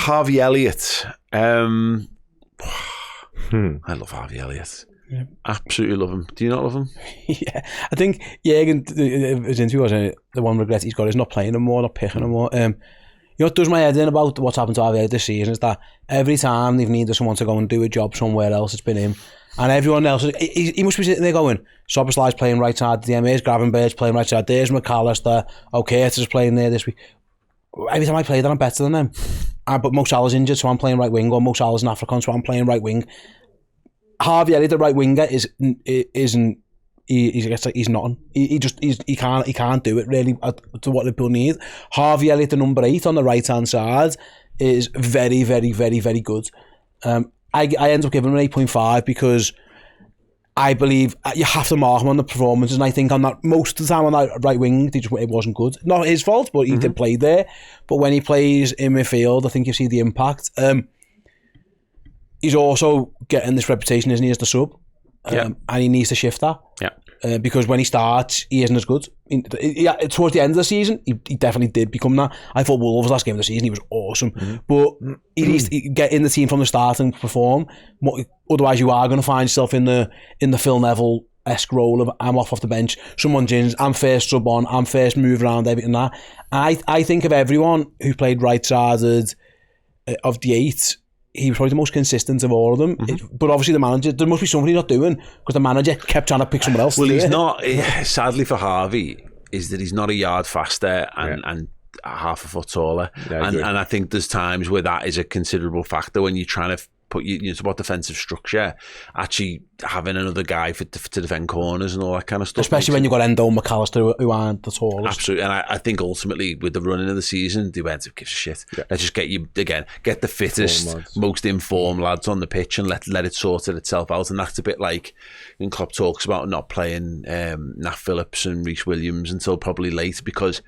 Harvey Elliott. I love Harvey Elliott. Yeah. Absolutely love him. Do you not love him? Yeah, I think Jürgen, his interview was the one regret he's got is not playing him more, not picking him more. You know what does my head in about what's happened to Harvey Elliott this season is that every time they've needed someone to go and do a job somewhere else, it's been him. And everyone else, he must be sitting there going, Soberslai's playing right side, there's Gravenberg's playing right side, there's McAllister, Curtis playing there this week. Every time I play that, I'm better than them. But Mo Salah's injured, so I'm playing right wing, or Mo Salah's an African, so I'm playing right wing. Harvey Elliott, the right winger, he's nothing. He can't do it really to what Liverpool need. Harvey Elliott, the number 8 on the right hand side, is very, very, very, very good. I end up giving him an 8.5 because I believe you have to mark him on the performances, and I think on that most of the time on that right wing, it wasn't good. Not his fault, but he did play there. But when he plays in midfield, I think you see the impact. He's also getting this reputation, isn't he, as the sub? And he needs to shift that. Yeah. Because when he starts, he isn't as good. Towards the end of the season, he definitely did become that. I thought Wolves last game of the season, he was awesome. But he needs to get in the team from the start and perform. Otherwise, you are going to find yourself in the Phil Neville-esque role of I'm off the bench, someone's in, I'm first sub on, I'm first move around, everything that. I think of everyone who played right-sided of the 8, he was probably the most consistent of all of them. But obviously the manager, there must be something he's not doing because the manager kept trying to pick someone else. Well, he's not, sadly for Harvey, is that he's not a yard faster and half a foot taller. Yeah, and I think there's times where that is a considerable factor when you're trying to put it's about defensive structure, actually having another guy to defend corners and all that kind of stuff. Especially when you've got Endo and McAllister who aren't the tallest. Absolutely, and I think ultimately with the running of the season, they went, who gives a shit? Yeah. Let's just get the fittest, most informed lads on the pitch and let it sort itself out. And that's a bit like when Klopp talks about not playing Nat Phillips and Reece Williams until probably late because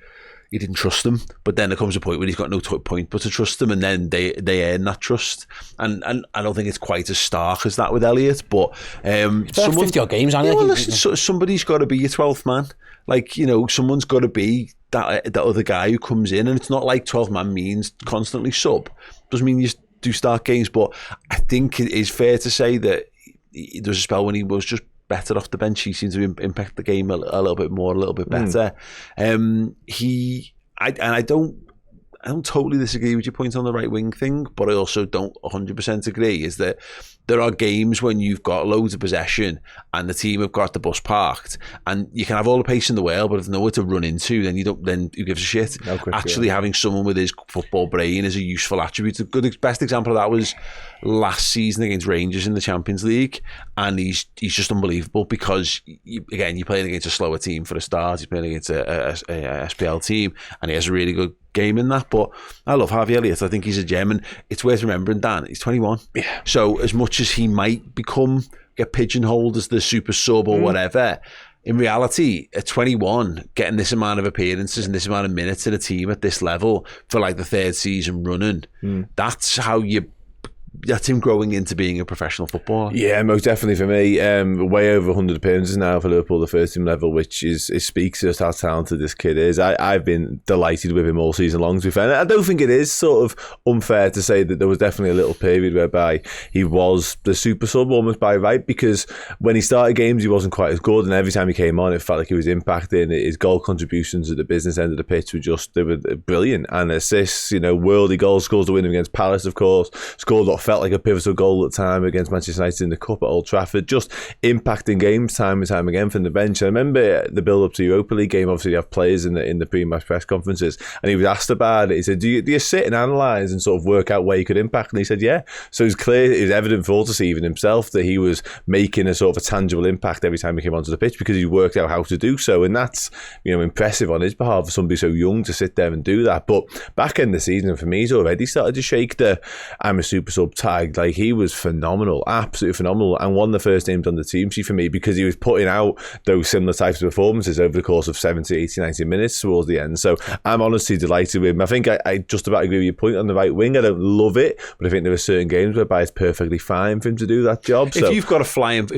he didn't trust them, but then there comes a point where he's got no point but to trust them, and then they earn that trust. And I don't think it's quite as stark as that with Elliott, but 50 odd games, aren't listen, somebody's got to be your 12th man. Like, someone's got to be that other guy who comes in, and it's not like 12th man means constantly sub. Doesn't mean you do start games, but I think it is fair to say that there was a spell when he was just better off the bench. He seems to impact the game a little bit more, a little bit better. I don't totally disagree with your point on the right wing thing, but I also don't 100% agree, is that there are games when you've got loads of possession and the team have got the bus parked and you can have all the pace in the world, but if there's nowhere to run into, then who gives a shit? Having someone with his football brain is a useful attribute. The best example of that was last season against Rangers in the Champions League, and he's just unbelievable because you're playing against a slower team for a start. He's playing against a SPL team, and he has a really good game in that. But I love Harvey Elliott. I think he's a gem, and it's worth remembering, Dan, he's 21. Yeah. So as much as he might get pigeonholed as the super sub or whatever, in reality, at 21, getting this amount of appearances and this amount of minutes in a team at this level for like the 3rd season running, that's him growing into being a professional footballer. Yeah, most definitely for me. Way over 100 appearances now for Liverpool, the first team level, which speaks to just how talented this kid is. I've been delighted with him all season long, to be fair. And I don't think it is sort of unfair to say that there was definitely a little period whereby he was the super sub almost by right, because when he started games he wasn't quite as good, and every time he came on it felt like he was impacting. His goal contributions at the business end of the pitch they were brilliant, and assists, worldy goals, scores the win against Palace, of course, scored what felt like a pivotal goal at the time against Manchester United in the Cup at Old Trafford, just impacting games time and time again from the bench. I remember the build-up to Europa League game, obviously you have players in the pre-match press conferences, and he was asked about it. He said, do you sit and analyse and sort of work out where you could impact? And he said, yeah. So it was clear, it was evident for all to see, even himself, that he was making a sort of a tangible impact every time he came onto the pitch because he worked out how to do so, and that's impressive on his behalf for somebody so young to sit there and do that. But back in the season, for me, he's already started to shake the I'm a super sub tag, like he was phenomenal, absolutely phenomenal, and one of the first names on the team sheet for me because he was putting out those similar types of performances over the course of 70, 80, 90 minutes towards the end. So I'm honestly delighted with him. I think I just about agree with your point on the right wing. I don't love it, but I think there are certain games whereby it's perfectly fine for him to do that job. If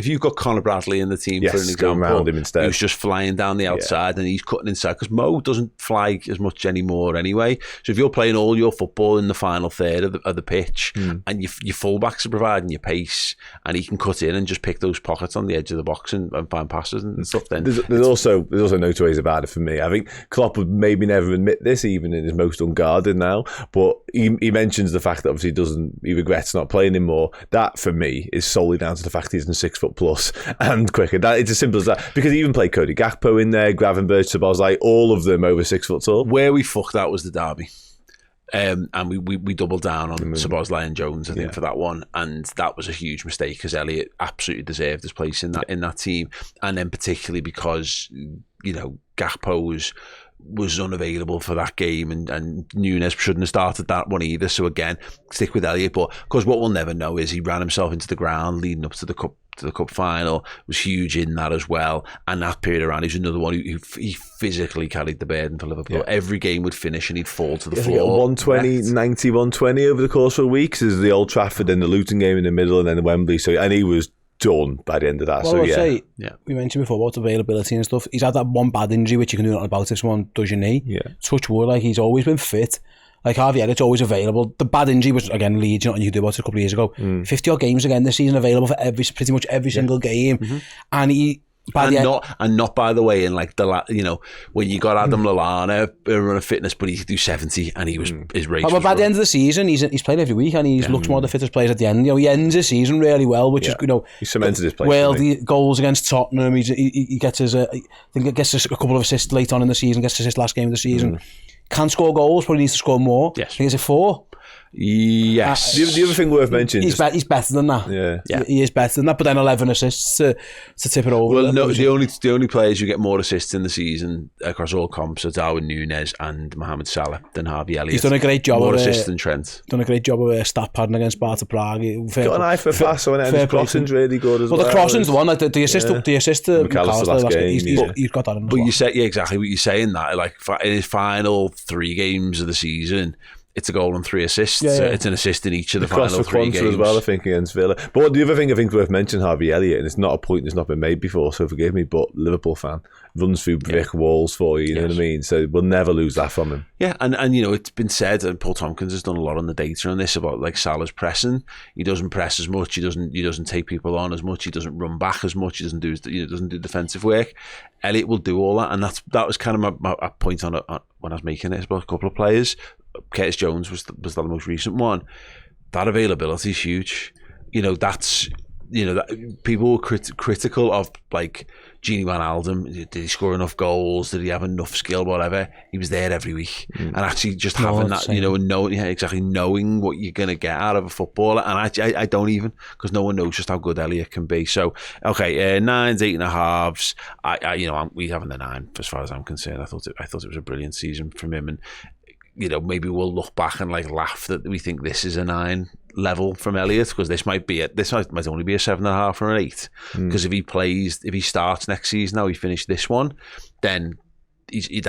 you've got Conor Bradley in the team, for an example, around him instead, who's just flying down the outside and he's cutting inside, because Mo doesn't fly as much anymore anyway. So if you're playing all your football in the final third of the pitch, and your fullbacks are providing your pace, and he can cut in and just pick those pockets on the edge of the box and find passes and stuff, then there's also no two ways about it for me. I think Klopp would maybe never admit this, even in his most unguarded now, but he mentions the fact that obviously he regrets not playing him more. That for me is solely down to the fact he's in 6 foot plus and quicker. That it's as simple as that, because he even played Cody Gakpo in there, Gravenberch, Szoboszlai, all of them over 6 foot tall. Where we fucked out was the derby. And we doubled down on Szoboszlai and Jones, I think, for that one, and that was a huge mistake because Elliott absolutely deserved his place in that team, and then particularly because Gakpo was unavailable for that game, and Nunes shouldn't have started that one either. So again, stick with Elliott. But of course, what we'll never know is he ran himself into the ground leading up to the cup final. Was huge in that as well, and that period around, he's another one who he physically carried the burden for Liverpool. Yeah. Every game would finish and he'd fall to the floor. 120, 90, 120 over the course of a week. There's the Old Trafford and the Luton game in the middle, and then the Wembley. And he was done by the end of that. Well, we mentioned before about availability and stuff. He's had that one bad injury which you can do nothing about if someone does your knee. Touch wood, like he's always been fit. Like Harvey Elliott's always available. The bad injury was again Leeds, and you could do about it a couple of years ago. 50 odd games again this season, available for pretty much every single game, and he. Not by the way, in like when you got Adam Lallana running fitness, but he could do 70 and his race. But by the end of the season, he's played every week and he's looked one of the fittest players at the end. He ends the season really well, which is he cemented his place. Well, the goals against Tottenham, he gets I think he gets a couple of assists late on in the season. Gets his last game of the season. Can score goals, probably needs to score more. Yes, I think it's a 4. Yes. The other thing worth mentioning, he's better than that. Yeah, he is better than that. But then 11 assists to tip it over. Well, no, the only players who get more assists in the season across all comps are Darwin Núñez and Mohamed Salah than Harvey Elliott. He's done a great job. More assists than Trent. Done a great job of stat padding against Sparta Prague. Got an eye for pass, and his crossing's really good as well. Well, the crossing's the one. Like the assist to McAllister last game. He's got that in. But you say exactly what you're saying. That like in his final 3 games of the season, it's a goal and 3 assists. It's an assist in each of the final 3 games as well, I think, against Villa. But the other thing I think worth mentioning, Harvey Elliott, and it's not a point that's not been made before, so forgive me, but Liverpool fan runs through brick walls for you know what I mean? So we'll never lose that from him. Yeah, and it's been said, and Paul Tompkins has done a lot on the data on this about like Salah's pressing. He doesn't press as much. He doesn't take people on as much. He doesn't run back as much. He doesn't do defensive work. Elliott will do all that, and that was kind of my point on it when I was making it about a couple of players. Curtis Jones was the most recent one. That availability is huge. That's that people were critical of like Gini Wijnaldum. Did he score enough goals? Did he have enough skill? Whatever. He was there every week, and actually just having that, and knowing what you're gonna get out of a footballer. And I don't even, because no one knows just how good Elliott can be. So okay, 9s, 8.5s. We having the 9 as far as I'm concerned. I thought it was a brilliant season from him, and maybe we'll look back and like laugh that we think this is a 9 level from Elliott, because this might only be a 7.5 or an 8. Because if he starts next season, now he finished this one, then he's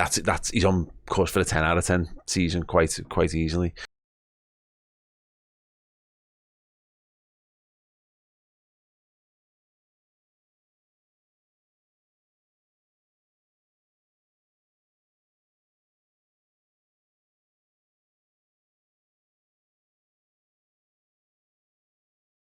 on course for the 10 out of 10 season quite easily.